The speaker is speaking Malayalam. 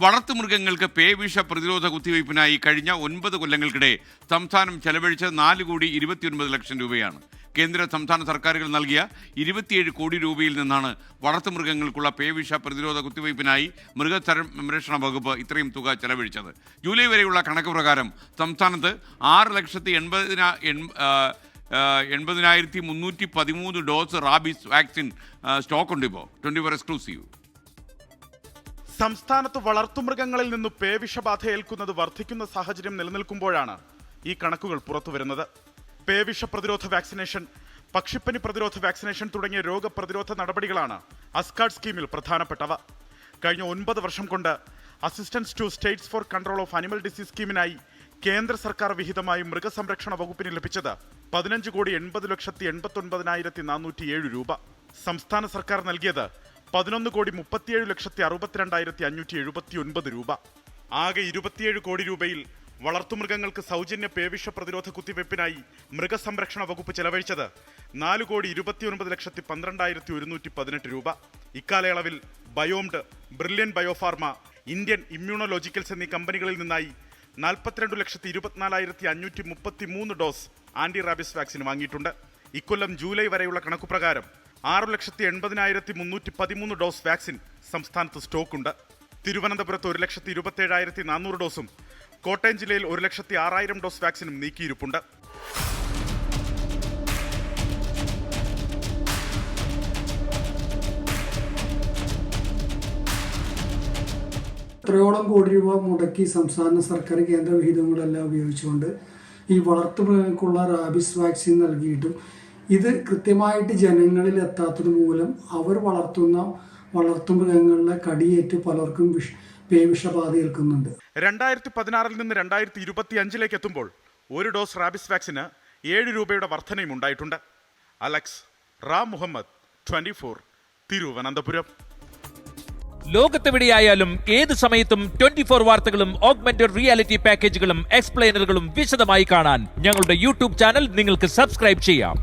വളർത്തുമൃഗങ്ങൾക്ക് പേവിഷ പ്രതിരോധ കുത്തിവയ്പ്പിനായി കഴിഞ്ഞ 9 കൊല്ലങ്ങൾക്കിടെ സംസ്ഥാനം ചെലവഴിച്ചത് 4,29,00,000 രൂപയാണ്. കേന്ദ്ര സംസ്ഥാന സർക്കാരുകൾ നൽകിയ 27 കോടി രൂപയിൽ നിന്നാണ് വളർത്തുമൃഗങ്ങൾക്കുള്ള പേവിഷ പ്രതിരോധ കുത്തിവയ്പ്പിനായി മൃഗസംരക്ഷണ വകുപ്പ് ഇത്രയും തുക ചെലവഴിച്ചത്. ജൂലൈ വരെയുള്ള കണക്ക് പ്രകാരം സംസ്ഥാനത്ത് 6,80,313 ഡോസ് റാബീസ് വാക്സിൻ സ്റ്റോക്കുണ്ട്. ഇപ്പോൾ 24 എക്സ്ക്ലൂസീവ്. സംസ്ഥാനത്ത് വളർത്തുമൃഗങ്ങളിൽ നിന്ന് പേവിഷബാധ ഏൽക്കുന്നത് വർദ്ധിക്കുന്ന സാഹചര്യം നിലനിൽക്കുമ്പോഴാണ് ഈ കണക്കുകൾ പുറത്തുവരുന്നത്. പേവിഷ പ്രതിരോധ വാക്സിനേഷൻ, പക്ഷിപ്പനി പ്രതിരോധ വാക്സിനേഷൻ തുടങ്ങിയ രോഗപ്രതിരോധ നടപടികളാണ് അസ്കാഡ് സ്കീമിൽ പ്രധാനപ്പെട്ടവ. കഴിഞ്ഞ 9 വർഷം കൊണ്ട് assistance to states for control of animal disease സ്കീമിനായി കേന്ദ്ര സർക്കാർ വിഹിതമായി മൃഗസംരക്ഷണ വകുപ്പിന് ലഭിച്ചത് 15,80,89,407 രൂപ. സംസ്ഥാന സർക്കാർ നൽകിയത് 11,37,62,579 രൂപ. ആകെ 27 കോടി രൂപയിൽ വളർത്തുമൃഗങ്ങൾക്ക് സൗജന്യ പേവിഷ പ്രതിരോധ കുത്തിവയ്പ്പിനായി മൃഗസംരക്ഷണ വകുപ്പ് ചെലവഴിച്ചത് 4,29,12,118 രൂപ. ഇക്കാലയളവിൽ ബയോംഡ്, ബ്രില്യൻ ബയോഫാർമ, ഇന്ത്യൻ ഇമ്മ്യൂണോളജിക്കൽസ് എന്നീ കമ്പനികളിൽ നിന്നായി 42,24,533 ഡോസ് ആന്റി റാബിസ് വാക്സിൻ വാങ്ങിയിട്ടുണ്ട്. ഇക്കൊല്ലം ജൂലൈ വരെയുള്ള കണക്കുപ്രകാരം 6,80,313 ഡോസ് വാക്സിൻ സംസ്ഥാനത്ത് സ്റ്റോക്കുണ്ട്. തിരുവനന്തപുരത്ത് 1,27,400 ഡോസും കോട്ടയം ജില്ലയിൽ 1,06,000 ഡോസ് വാക്സിനും നീക്കിയിരിപ്പുണ്ട്. എത്രയോളം കോടി രൂപ മുടക്കി സംസ്ഥാന സർക്കാർ കേന്ദ്ര വിഹിതങ്ങളെല്ലാം ഉപയോഗിച്ചുകൊണ്ട് ഈ വളർത്തുമൃഗങ്ങൾക്കുള്ള റാബിസ് വാക്സിൻ നൽകിയിട്ടും ഇത് കൃത്യമായിട്ട് ജനങ്ങളിൽ എത്താത്തത് മൂലം അവർ വളർത്തുന്ന വളർത്തുമൃഗങ്ങളിലെ കടിയേറ്റ് പലർക്കും പേവിഷബാധ ഏൽക്കുന്നുണ്ട്. 2016 നിന്ന് 2025 എത്തുമ്പോൾ ഒരു ഡോസ് റാബിസ് വാക്സിന് 7 രൂപയുടെ വർധനയും ഉണ്ടായിട്ടുണ്ട്. അലക്സ് റാം മുഹമ്മദ്, 24, തിരുവനന്തപുരം. ലോകത്തെവിടെയായാലും ഏത് സമയത്തും 24 വാർത്തകളും ഓഗ്മെന്റഡ് റിയാലിറ്റി പാക്കേജുകളും എക്സ്പ്ലെയിനറുകളും വിശദമായി കാണാൻ ഞങ്ങളുടെ യൂട്യൂബ് ചാനൽ നിങ്ങൾക്ക് സബ്സ്ക്രൈബ് ചെയ്യാം.